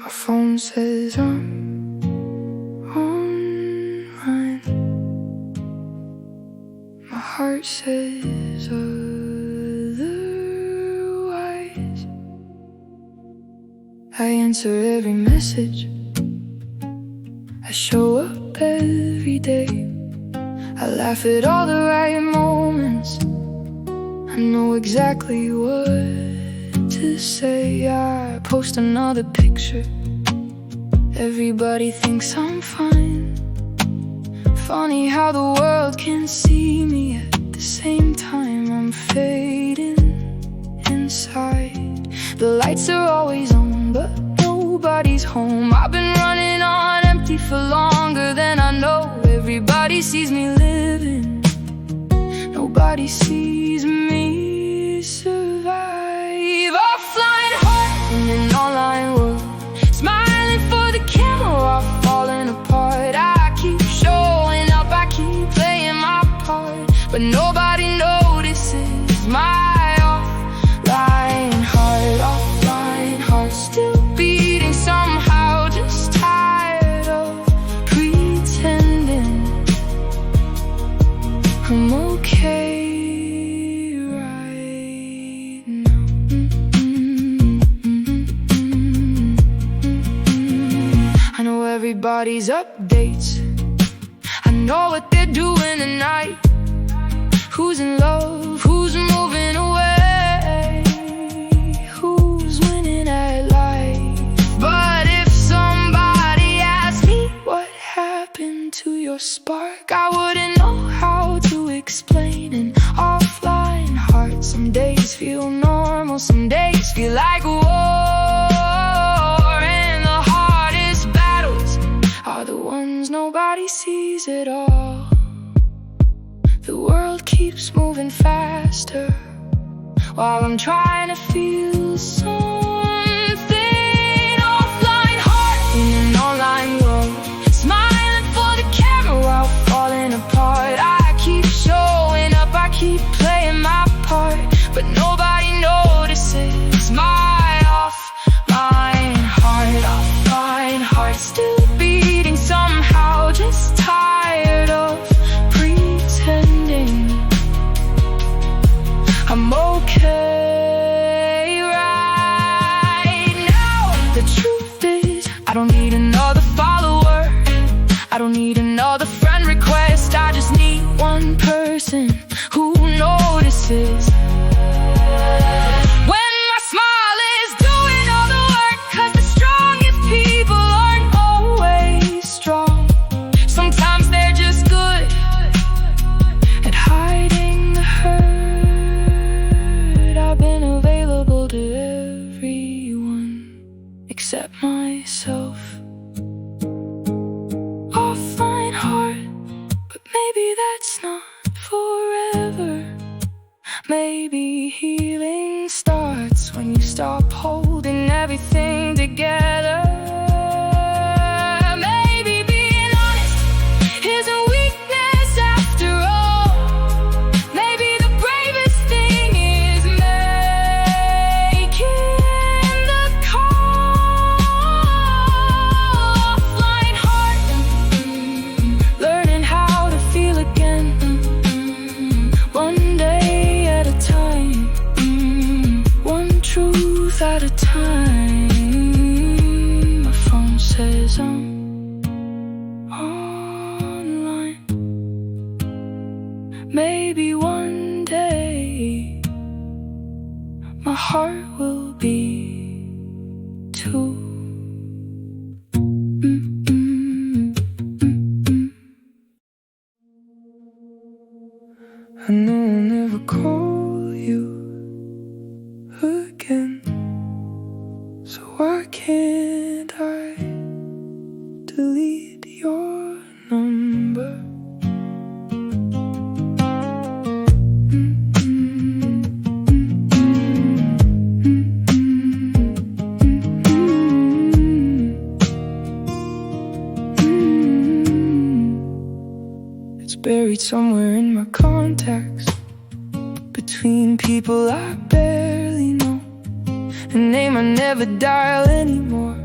My phone says I'm online. My heart says otherwise. I answer every message. I show up every day. I laugh at all the right moments. I know exactly what to say. I post another picture. Everybody thinks I'm fine. Funny how the world can see me at the same time. I'm fading inside. The lights are always on, but nobody's home. I've been running on empty for longer than I know. Everybody sees me living, nobody sees me survive. Offline heart in an online world, smiling for the camera while falling apart. I keep showing up, I keep playing my part, but nobody notices my offline heart. Offline heart still beating somehow, just tired of pretending I'm okay right now. I know everybody's updates. I know what they're doing tonight. Who's in love, who's moving away, who's winning at life. But if somebody asked me what happened to your spark, I wouldn't know how to explain an offline heart. Some days feel normal, some days feel like war. And the hardest battles are the ones nobody sees at all. The world keeps moving faster while I'm trying to feel something. Offline heart in an online world, smiling for the camera while falling apart. I keep showing up, I keep playing my part, but nobody notices my offline heart. Offline heart still beating somehow, just tired of pretending I'm okay right now. The truth is, I don't need another follower, I don't need another friend request. I just need one person who notices when my smile is doing all the work. 'Cause the strongest people aren't always strong. Sometimes they're just good at hiding the hurt. I've been available to everyone except myself. Offline heart, but maybe that's not forever. Maybe healing starts when you stop holding everything together. Maybe being honest isn't weakness after all. Maybe the bravest thing is making the call. Offline heart, learning how to feel again, one day at a time, one truth at a time. My phone says I'm online. Maybe one day my heart will be too. I know I'll never call you again, so why can't I delete your number? It's buried somewhere in my contacts, between people I barely know, a name I never dial anymore.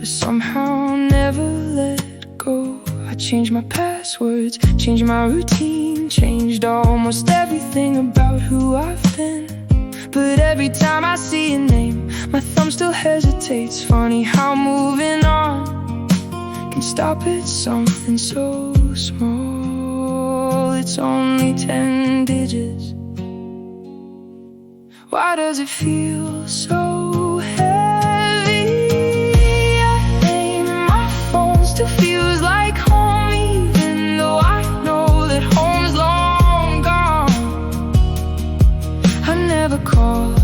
but somehow never let go. I changed my passwords, changed my routine, changed almost everything about who I've been. But every time I see your name, my thumb still hesitates. Funny how moving on can stop at something so small. It's only 10 digits. Why does it feel so heavy? Your name in my phone still feels like home, even though I know that home's long gone. I never call,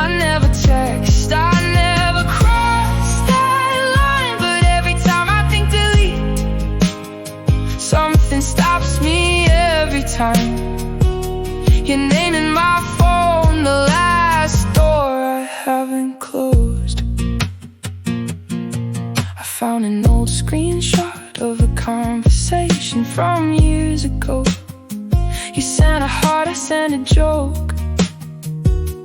I never text, I never cross that line. But every time I think delete, something stops me every time. Your name in my phone, the last door I haven't closed. I found an old screenshot of a conversation from years ago. You sent a heart, I sent a joke.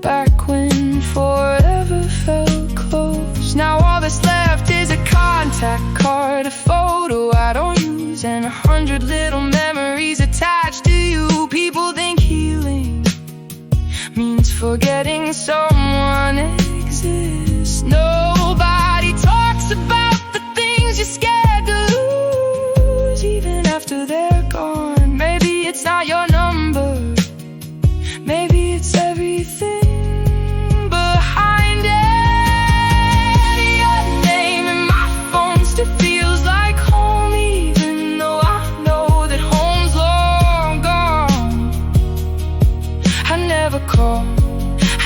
Back when forever felt close. Now all that's left is a contact card, a photo I don't use, and 100 little memories attached to you. People think healing means forgetting someone exists. Nobody talks about the things you're scared to lose, even after they're gone. Maybe it's not your number, maybe it's everything behind it. Your name in my phone still feels like home, even though I know that home's long gone. I never call,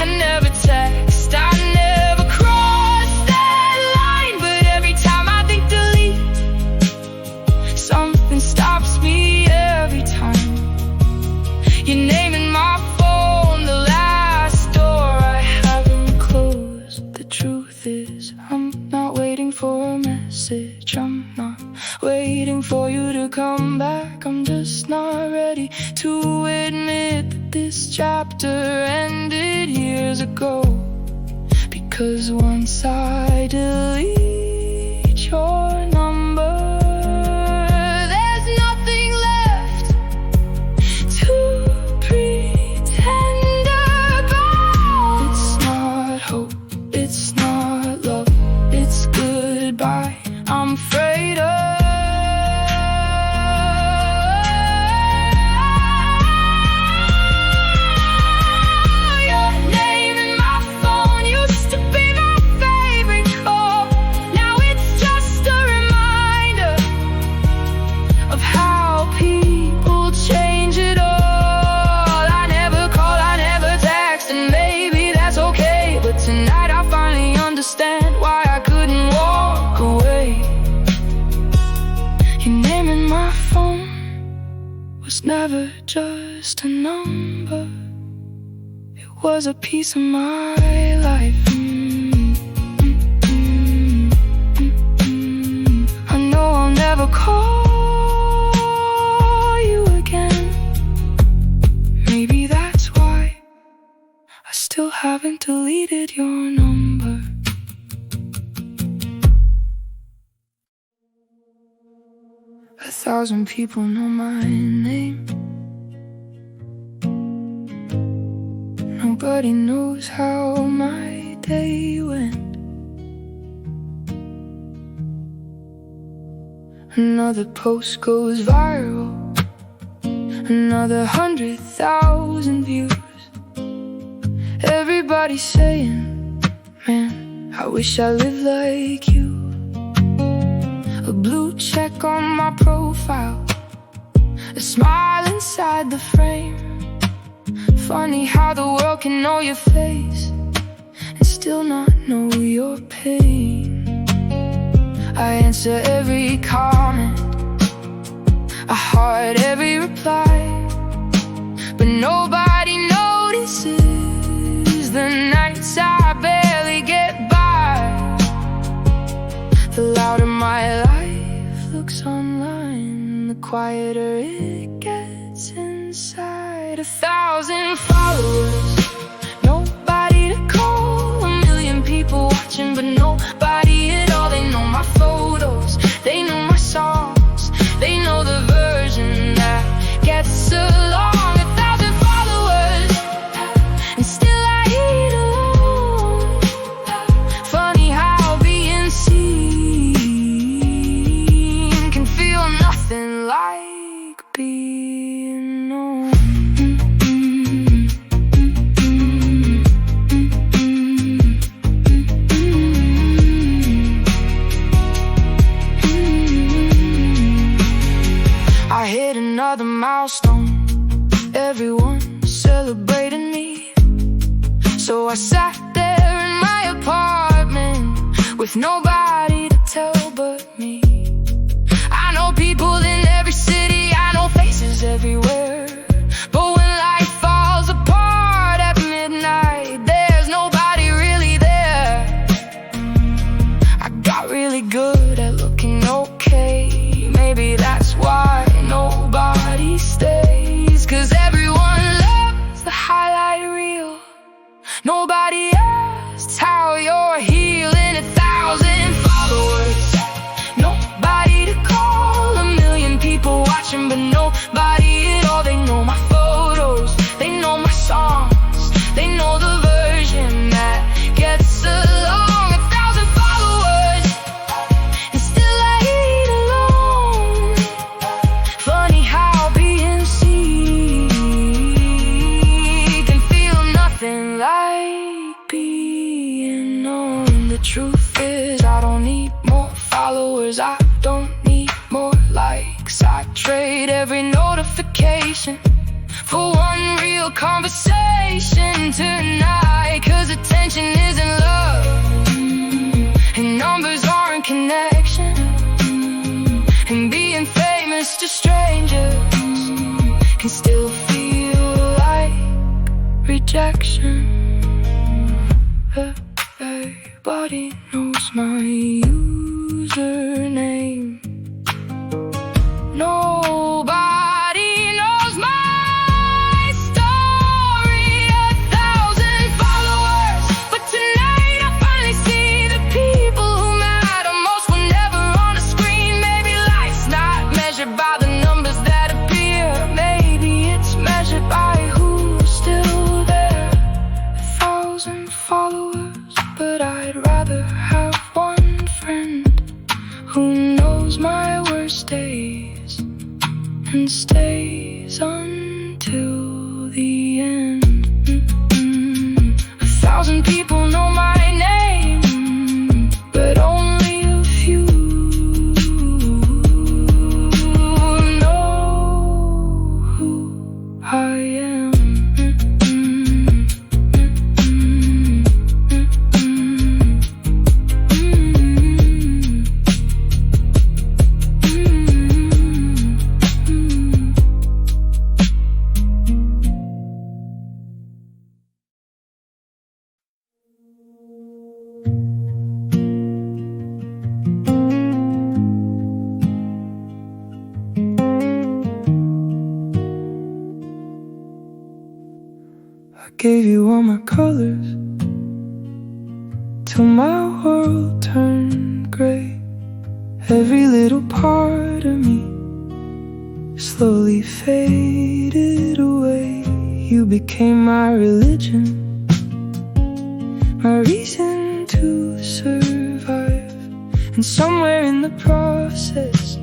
I never text, I never cross that line. But every time I think delete, something stops me every time. Your name in my phone, the last door I haven't closed. The truth is, I'm not waiting for a message, I'm not waiting for you to come back. I'm just not ready to admit that this chapter ended years ago. Because once I delete your number, there's nothing left to pretend about. It's not hope, it's not love, it's goodbye. I'm afraid of your name in my phone. Used to be my favorite call, now it's just a reminder of how people change it all. I never call, I never text, and maybe that's okay. But tonight I finally understand why I couldn't walk away. Your name in my phone was never just a number, it was a piece of my life. I know I'll never call you again. Maybe that's why I still haven't deleted your number. A thousand people know my name. Nobody knows how my day went. Another post goes viral, another 100,000 views. Everybody's saying, man, I wish I lived like you. A blue check on my profile, a smile inside the frame. Funny how the world can know your face and still not know your pain. I answer every comment, I heart every reply, but nobody notices the nights I barely get by. The louder my life looks online, the quieter it gets inside. 1,000 followers, nobody to call. 1 million people watching, but nobody at all. They know my with nobody to tell but me. I know people in every city, I know faces everywhere, but when life falls apart at midnight, there's nobody really there. I got really good at looking okay, maybe that's why nobody stays, 'cause everyone loves the highlight reel. Nobody asks how you're healing. 1,000 followers, nobody to call. 1,000,000 people watching, but nobody at all. They know my photos, they know my songs, they know the version that gets along. 1,000 followers, and still I eat alone. Funny how being seen can feel nothing like being known. The truth is, I don't need more followers, I don't need more likes. I trade every notification for one real conversation tonight, 'cause attention isn't love, and numbers aren't connection, and being famous to strangers can still feel like rejection. Everybody knows my username. Nobody knows my story. 1,000 followers, but tonight I finally see the people who matter most were never on a screen. Maybe life's not measured by the numbers that appear, maybe it's measured by who's still there. 1,000 followers, but I'd rather have one friend who knows my worst days and stays until the end. 1,000 people know my name, but only a few know who I am. I gave you all my colors till my world turned gray. Every little part of me slowly faded away. You became my religion, my reason to survive. And somewhere in the process,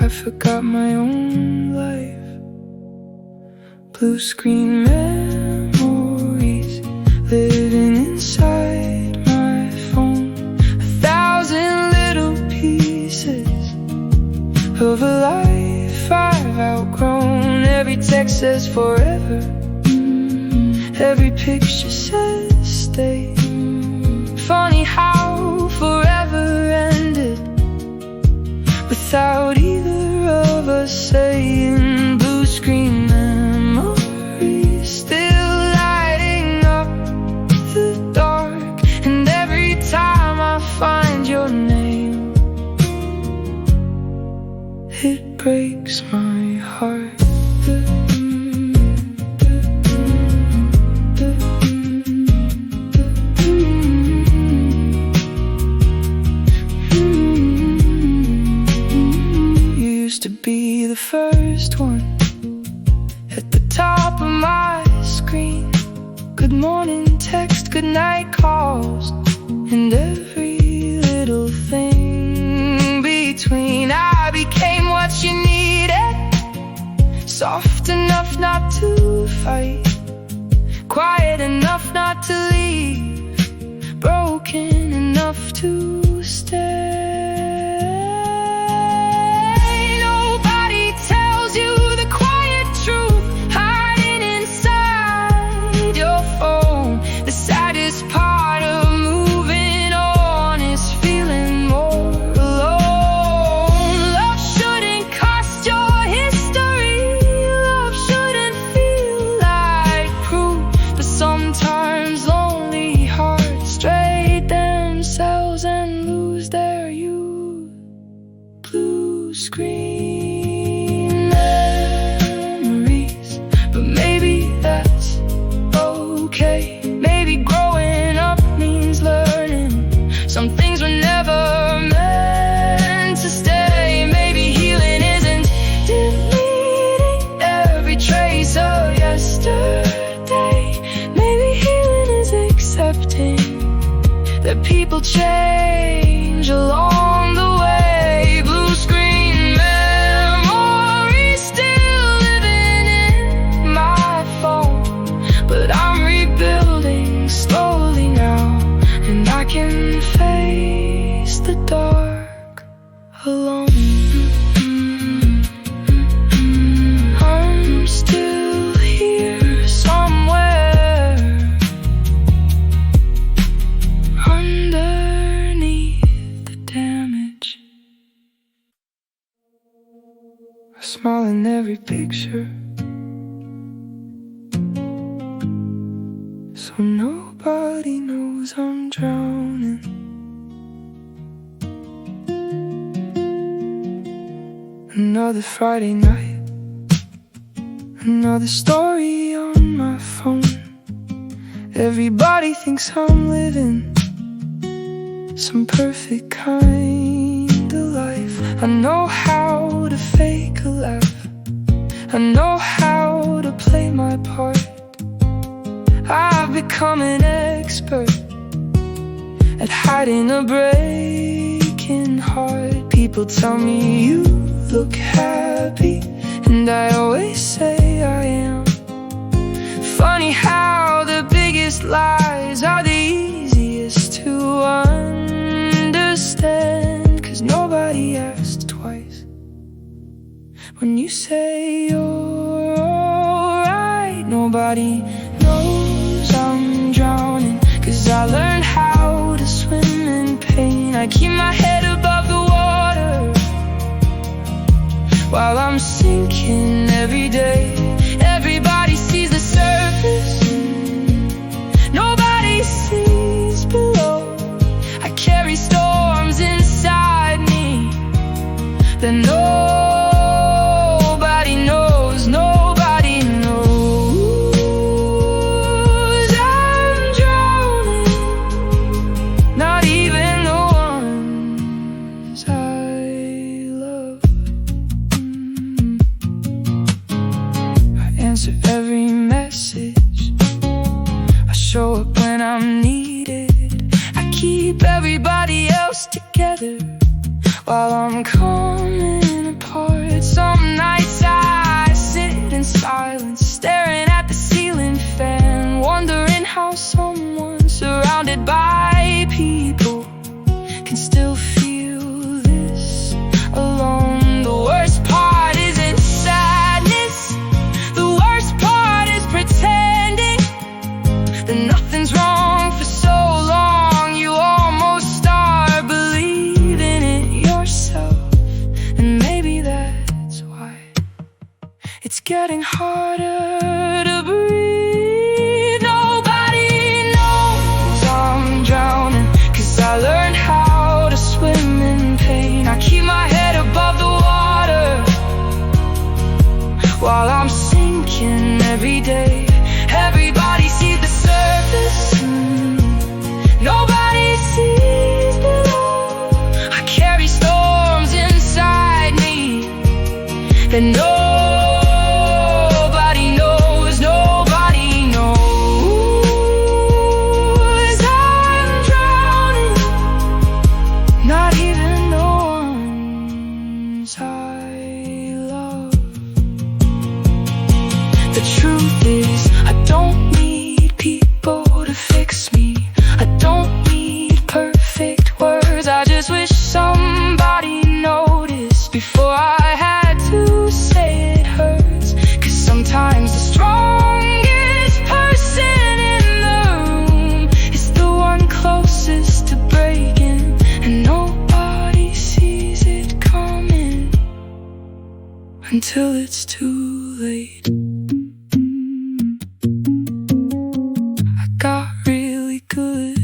I forgot my own life. Blue screen memories living inside my phone. 1,000 little pieces of a life I've outgrown. Every text says forever, every picture says stay. Funny how forever ended without either of us saying. Blue screen memories still lighting up the dark, and every time I find your name, it breaks my heart. You used to be the first one at the top of my screen. Good morning text, good night calls, and every little thing between. I became what you needed, soft enough not to fight, quiet enough not to leave, broken enough to stay. Nobody tells you the quiet truth hiding inside your phone. The saddest part of moving on screen memories. But maybe that's okay. Maybe growing up means learning some things were never meant to stay. Maybe healing isn't deleting every trace of yesterday. Maybe healing is accepting that people change along the way. Blue screen memories still living in my phone, but I'm rebuilding slowly now, and I can face the dark alone. I'm still here somewhere underneath the damage. I smile in every picture, so nobody knows I'm drowning. Another Friday night, another story on my phone. Everybody thinks I'm living some perfect kind of life. I know how to fake a laugh, I know how to play my part. I've become an expert at hiding a breaking heart. People tell me you look happy, and I always say I am. Funny how the biggest lies are the easiest to understand, 'cause nobody asks twice when you say you're alright. Nobody knows I'm drowning, 'cause I learned how to swim in pain. I keep my head above the water while I'm sinking every day. Everybody sees the surface, nobody sees below. I carry storms inside me that nobody knows, nobody knows. I'm drowning, not even the ones I love. I answer every message, I show up when I'm needed. I keep everybody else together while I'm coming apart. Some nights I sit in silence, staring at the ceiling fan, wondering how someone surrounded by people can still feel this alone. The worst part isn't sadness, the worst part is pretending that nothing's wrong for so long. You almost start believing it yourself, and maybe that's why it's getting harder to breathe. Nobody knows I'm drowning, 'cause I learned how to swim in pain. I keep my head above the water while I'm sinking every day. Everybody sees the surface, nobody sees below. I carry storms inside me that nobody knows, nobody knows. I'm drowning, not even the ones I love. The truth is, I don't need people to fix me. I don't need perfect words. I just wish somebody noticed before I had to say it hurts. 'Cause sometimes the strongest person in the room is the one closest to breaking, and nobody sees it coming until it's too late. I got really good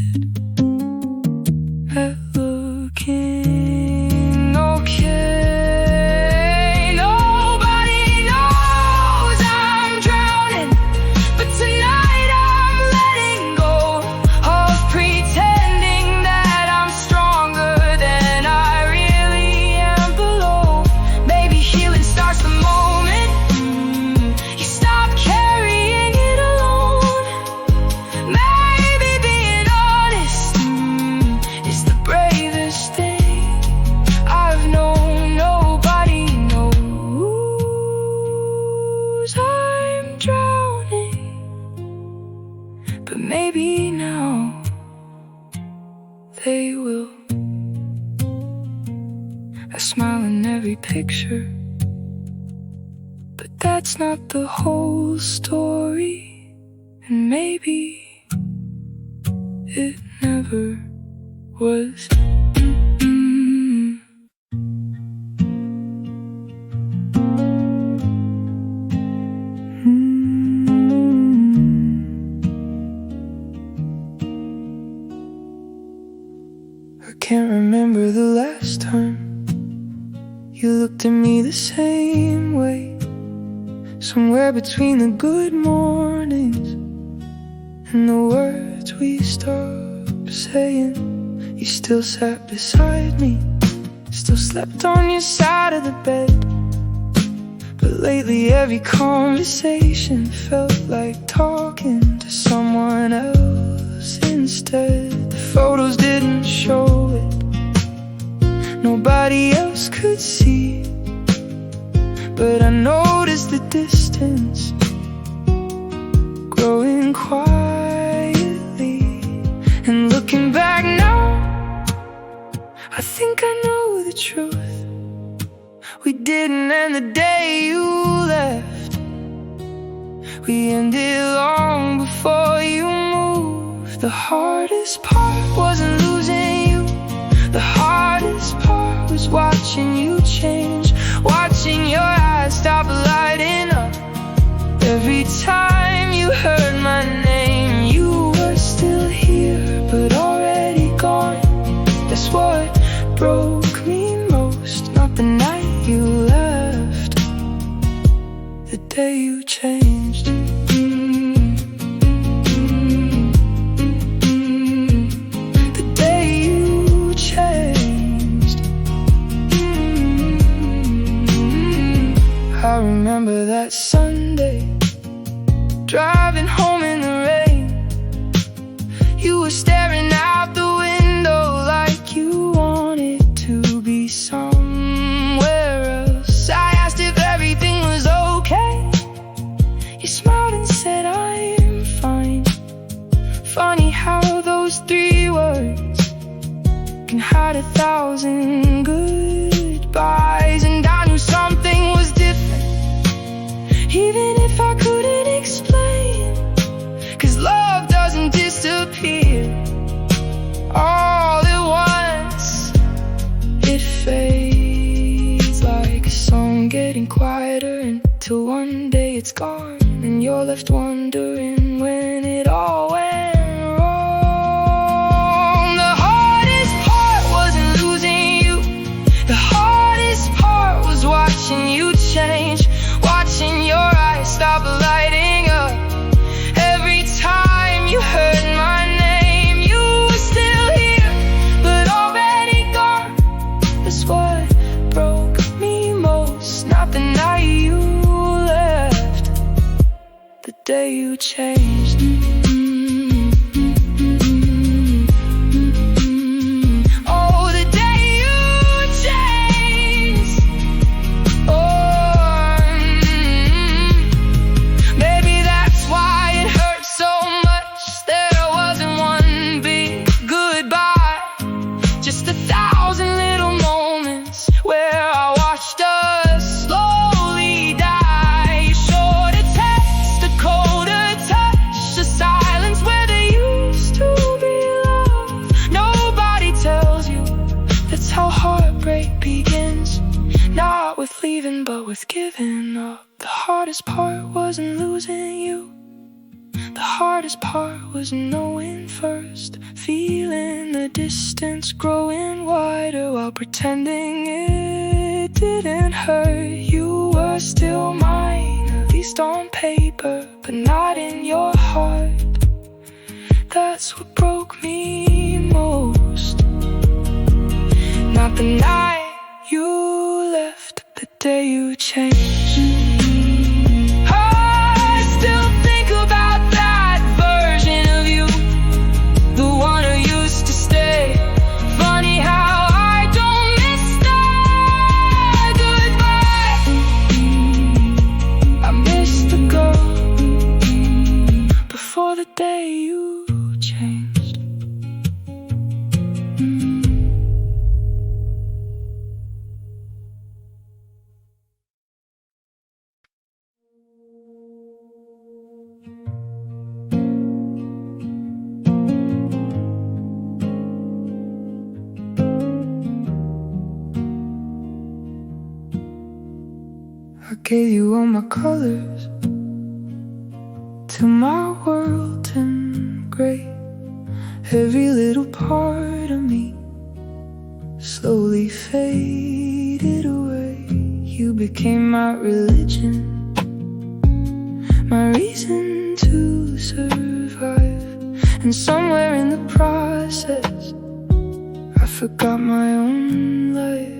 at looking okay. they will. I smile in every picture, but that's not the whole story. And maybe it never was. I can't remember the last time you looked at me the same way. Somewhere between the good mornings and the words we stopped saying, you still sat beside me, still slept on your side of the bed. But lately every conversation felt like talking to someone else instead. The photos didn't show it, nobody else could see, but I noticed the distance growing quietly. And looking back now, I think I know the truth. We didn't end the day you left, we ended long before you moved. The hardest part wasn't losing you, the hardest part was watching you change, watching your eyes stop lighting up. Every time you heard my name, you were still here, but already gone. That's what broke me most, not the night you left, the day you changed. The day you changed. I remember that Sunday, driving home in the rain. You were staring out the window like you wanted to be somewhere else. I asked if everything was okay. You smiled and said I am fine. Funny how those 3 words can hide 1,000 goodbyes. And I knew something was different, even if I couldn't explain. 'Cause love doesn't disappear all at once, it fades like a song getting quieter, until one day it's gone and you're left wondering when it all went wrong. The hardest part wasn't losing you, the hardest part was watching you change, watching your eyes stop lighting up. Every time you heard my name, you were still here, but already gone. That's what broke me most, not the night you left, the day you changed. Oh, the day you changed. Oh, maybe that's why it hurt so much. There wasn't one big goodbye, just 1,000 little moments where I watched us slowly die. You showed a text, a colder touch, a silence where there used to be love. Nobody tells you that's how heartbreak begins, not with leaving but with giving up. The hardest part wasn't losing you, the hardest part was knowing first, feeling the distance growing wider while pretending it didn't hurt. You were still mine, at least on paper, but not in your heart. That's what broke me most, not the night you left, the day you changed. I still think about that version of you, the one who used to stay. Funny how I don't miss that goodbye. I miss the girl before the day you changed. gave you all my colors, till my world turned gray. Every little part of me slowly faded away. You became my religion, my reason to survive. And somewhere in the process, I forgot my own life.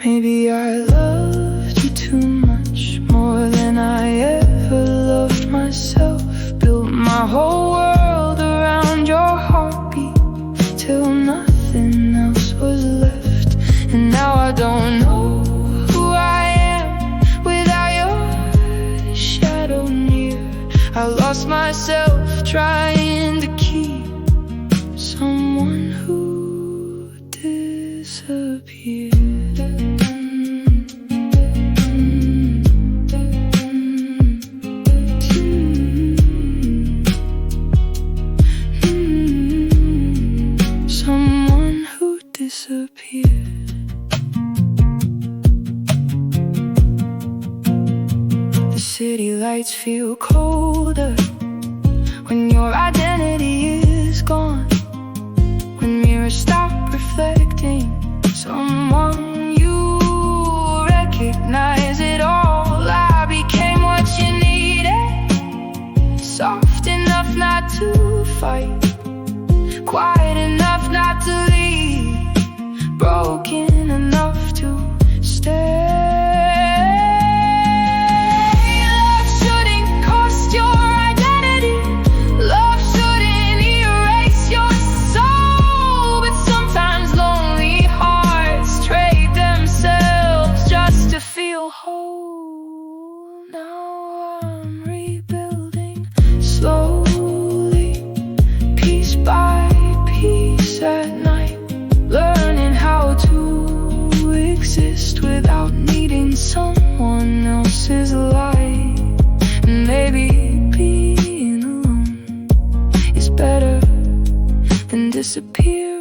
Maybe I loved you too much, more than I ever loved myself. Built my whole world around your heartbeat, till nothing else was left. And now I don't know who I am without your shadow near. I lost myself trying to keep someone who disappeared. Someone who disappeared. The city lights feel colder when your identity is gone, when mirrors stop reflecting someone you recognize it all. I became what you needed, soft enough not to fight, quiet enough not to leave, broken enough to stay. Love shouldn't cost your identity, love shouldn't erase your soul. But sometimes lonely hearts trade themselves just to feel whole. Now I'm rebuilding slowly, piece by peace at night, learning how to exist without needing someone else's light. And maybe being alone is better than disappearing.